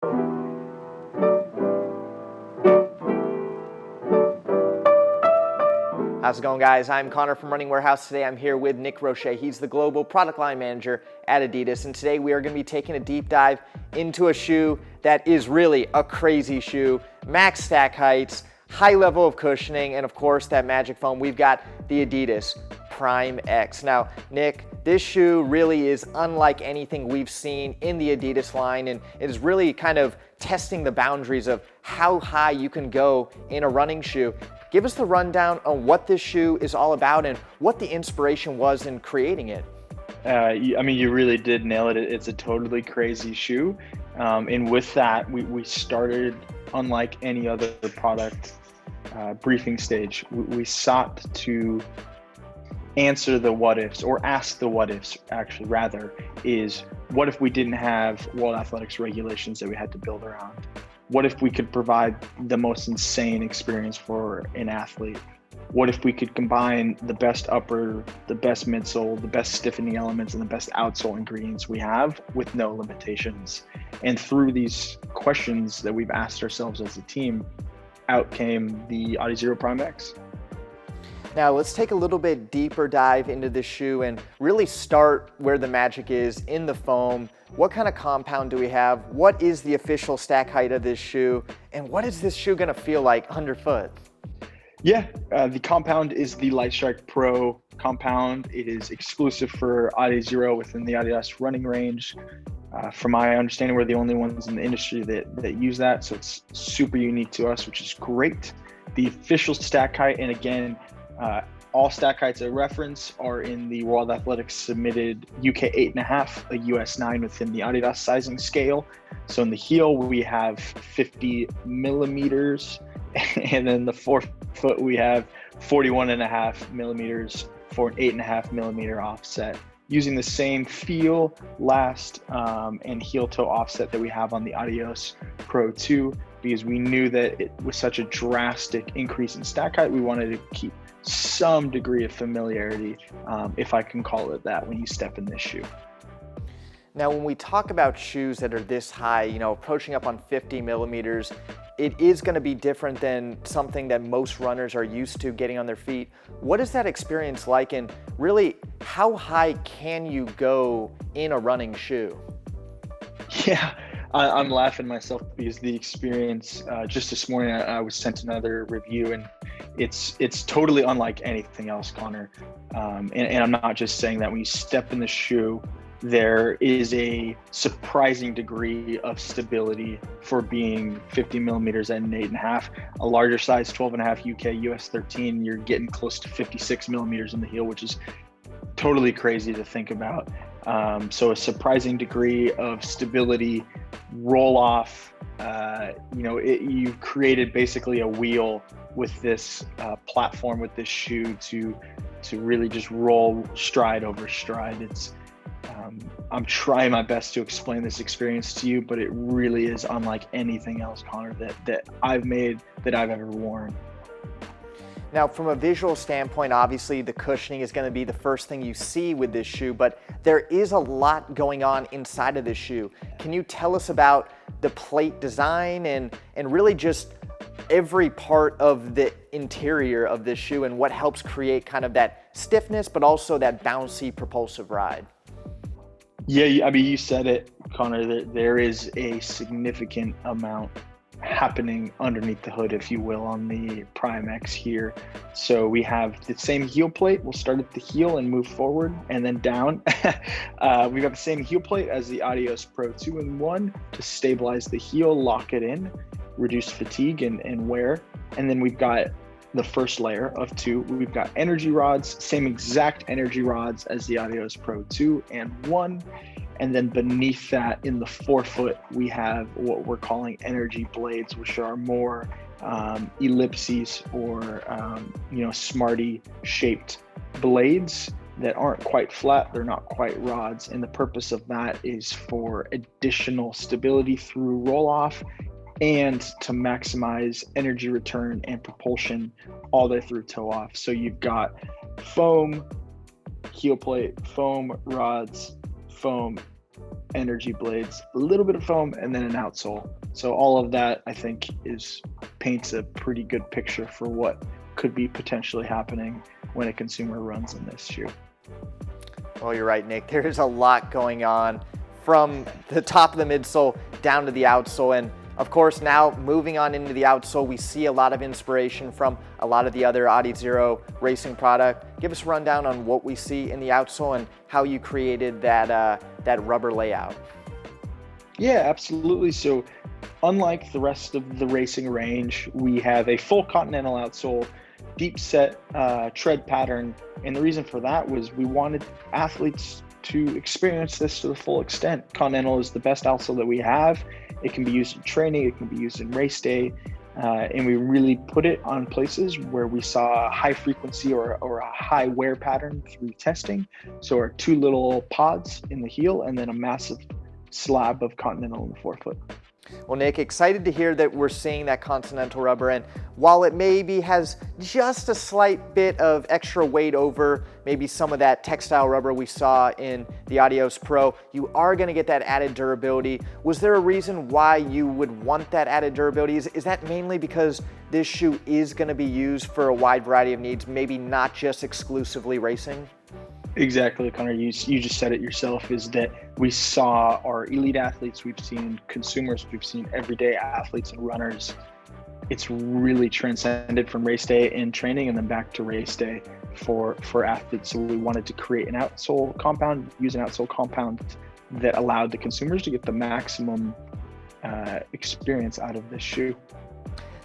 How's it going, guys? I'm Connor from Running Warehouse. Today I'm here with Nick Roche. He's the Global Product Line Manager at Adidas, and today we are going to be taking a deep dive into a shoe that is really a crazy shoe. Max stack heights, high level of cushioning, and of course that magic foam. We've got the Adidas Prime X. Now, Nick, this shoe really is unlike anything we've seen in the Adidas line, and it is really kind of testing the boundaries of how high you can go in a running shoe. Give us the rundown on what this shoe is all about and what the inspiration was in creating it. You really did nail it. It's a totally crazy shoe. And with that, we started unlike any other product briefing stage. We sought to answer the what ifs, or ask the what ifs, actually, rather, is what if we didn't have World Athletics regulations that we had to build around? What if we could provide the most insane experience for an athlete? What if we could combine the best upper, the best midsole, the best stiffening elements, and the best outsole ingredients we have with no limitations? And through these questions that we've asked ourselves as a team, out came the adizero Prime X. Now let's take a little bit deeper dive into this shoe and really start where the magic is, in the foam. What kind of compound do we have? What is the official stack height of this shoe? And what is this shoe gonna feel like underfoot? Yeah, the compound is the Lightstrike Pro compound. It is exclusive for adizero within the Adidas running range. From my understanding, we're the only ones in the industry that use that, so it's super unique to us, which is great. The official stack height, and again, all stack heights at reference are in the World Athletics submitted UK 8.5, a US 9 within the Adidas sizing scale. So in the heel, we have 50 millimeters, and then the forefoot, we have 41.5 millimeters for an 8.5 millimeter offset, using the same feel, last, and heel toe offset that we have on the Adios Pro 2, because we knew that it was such a drastic increase in stack height. We wanted to keep some degree of familiarity, if I can call it that, when you step in this shoe. Now, when we talk about shoes that are this high, approaching up on 50 millimeters, it is going to be different than something that most runners are used to getting on their feet. What is that experience like, and really, how high can you go in a running shoe? Yeah, I'm laughing myself because the experience, just this morning, I was sent another review, and it's totally unlike anything else, Connor. And I'm not just saying that. When you step in the shoe, there is a surprising degree of stability for being 50 millimeters at an 8.5. A larger size, 12.5 UK, US 13, you're getting close to 56 millimeters in the heel, which is totally crazy to think about. So a surprising degree of stability, roll off. You've created basically a wheel with this platform, with this shoe, to really just roll stride over stride. I'm trying my best to explain this experience to you, but it really is unlike anything else, Connor, that I've made, that I've ever worn. Now, from a visual standpoint, obviously the cushioning is going to be the first thing you see with this shoe, but there is a lot going on inside of this shoe. Can you tell us about the plate design and really just every part of the interior of this shoe and what helps create kind of that stiffness, but also that bouncy, propulsive ride? Yeah, you said it, Connor, that there is a significant amount happening underneath the hood, if you will, on the Prime X here. So we have the same heel plate. We'll start at the heel and move forward and then down. We've got the same heel plate as the Adios Pro 2 in 1 to stabilize the heel, lock it in, reduce fatigue and wear. And then we've got the first layer of 2. We've got energy rods, same exact energy rods as the Adios Pro 2 and 1. And then beneath that, in the forefoot, we have what we're calling energy blades, which are more ellipses or Smarty shaped blades that aren't quite flat. They're not quite rods. And the purpose of that is for additional stability through roll off and to maximize energy return and propulsion all the way through toe off. So you've got foam heel plate, foam rods, foam energy blades, a little bit of foam, and then an outsole. So all of that, I think, paints a pretty good picture for what could be potentially happening when a consumer runs in this shoe. Well, you're right, Nick. There's a lot going on from the top of the midsole down to the outsole. And of course, now moving on into the outsole, we see a lot of inspiration from a lot of the other adizero racing product. Give us a rundown on what we see in the outsole and how you created that rubber layout. Yeah, absolutely. So unlike the rest of the racing range, we have a full continental outsole, deep set tread pattern. And the reason for that was we wanted athletes to experience this to the full extent. Continental is the best outsole that we have. It can be used in training, it can be used in race day, and we really put it on places where we saw a high frequency or a high wear pattern through testing. So our 2 little pods in the heel and then a massive slab of continental in the forefoot. Well, Nick, excited to hear that we're seeing that continental rubber, and while it maybe has just a slight bit of extra weight over maybe some of that textile rubber we saw in the Adios Pro, you are going to get that added durability. Was there a reason why you would want that added durability? Is that mainly because this shoe is going to be used for a wide variety of needs, maybe not just exclusively racing? Exactly, Connor. You just said it yourself, is that we saw our elite athletes, we've seen consumers, we've seen everyday athletes and runners. It's really transcended from race day and training and then back to race day for athletes. So we wanted to create an outsole compound, use an outsole compound that allowed the consumers to get the maximum experience out of this shoe.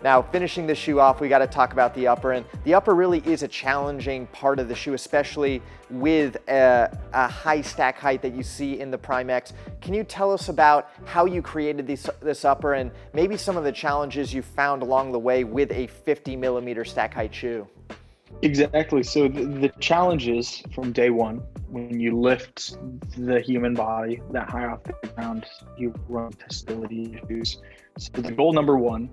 Now, finishing the shoe off, we got to talk about the upper, and the upper really is a challenging part of the shoe, especially with a high stack height that you see in the Prime X. Can you tell us about how you created this upper and maybe some of the challenges you found along the way with a 50 millimeter stack height shoe? Exactly. So the challenges from day one, when you lift the human body that high off the ground, you run stability issues. So the goal number one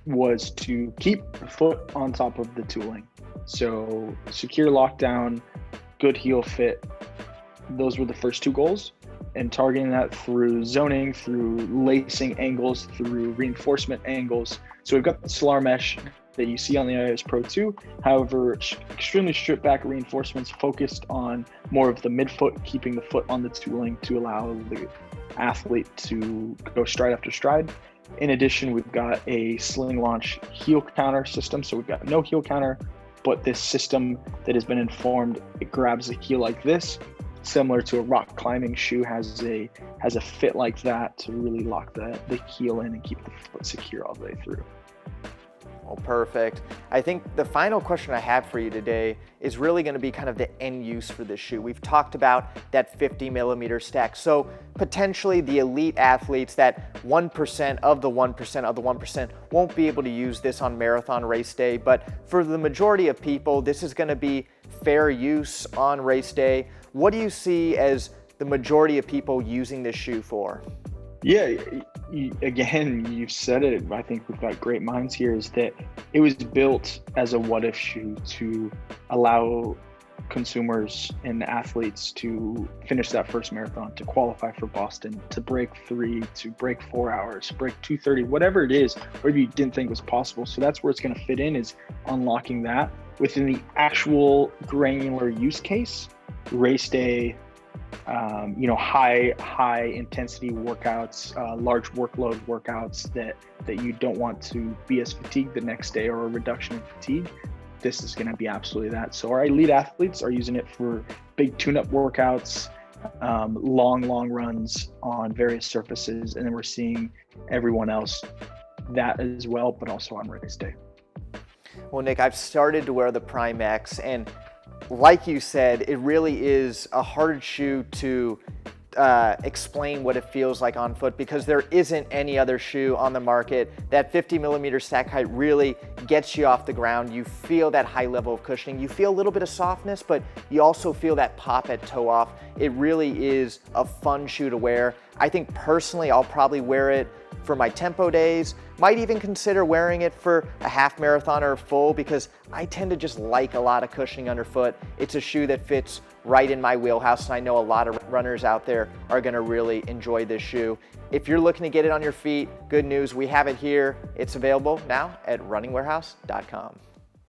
was to keep the foot on top of the tooling. So secure lockdown, good heel fit. Those were the first 2 goals, and targeting that through zoning, through lacing angles, through reinforcement angles. So we've got the Solar mesh that you see on the Adios Pro 2. However, extremely stripped back reinforcements focused on more of the midfoot, keeping the foot on the tooling to allow the athlete to go stride after stride. In addition, we've got a sling launch heel counter system. So we've got no heel counter, but this system that has been informed, it grabs the heel like this, similar to a rock climbing shoe, has a fit like that to really lock the heel in and keep the foot secure all the way through. Well, perfect. I think the final question I have for you today is really going to be kind of the end use for this shoe. We've talked about that 50 millimeter stack. So potentially the elite athletes, that 1% of the 1% of the 1% won't be able to use this on marathon race day. But for the majority of people, this is going to be fair use on race day. What do you see as the majority of people using this shoe for? Yeah, again, you've said it. I think we've got great minds here, is that it was built as a what-if shoe to allow consumers and athletes to finish that first marathon, to qualify for Boston, to break 3, to break 4 hours, break 2:30, whatever it is, or you didn't think was possible. So that's where it's going to fit in, is unlocking that within the actual granular use case, race day, high intensity workouts, large workload workouts that you don't want to be as fatigued the next day, or a reduction in fatigue. This is going to be absolutely that. So our elite athletes are using it for big tune-up workouts, long runs on various surfaces, and then we're seeing everyone else that as well, but also on race day. Well, Nick, I've started to wear the Prime X, and like you said, it really is a hard shoe to explain what it feels like on foot, because there isn't any other shoe on the market. That 50 millimeter stack height really gets you off the ground. You feel that high level of cushioning. You feel a little bit of softness, but you also feel that pop at toe off. It really is a fun shoe to wear. I think personally, I'll probably wear it for my tempo days. Might even consider wearing it for a half marathon or a full, because I tend to just like a lot of cushioning underfoot. It's a shoe that fits right in my wheelhouse, and I know a lot of runners out there are gonna really enjoy this shoe. If you're looking to get it on your feet, good news, we have it here. It's available now at runningwarehouse.com.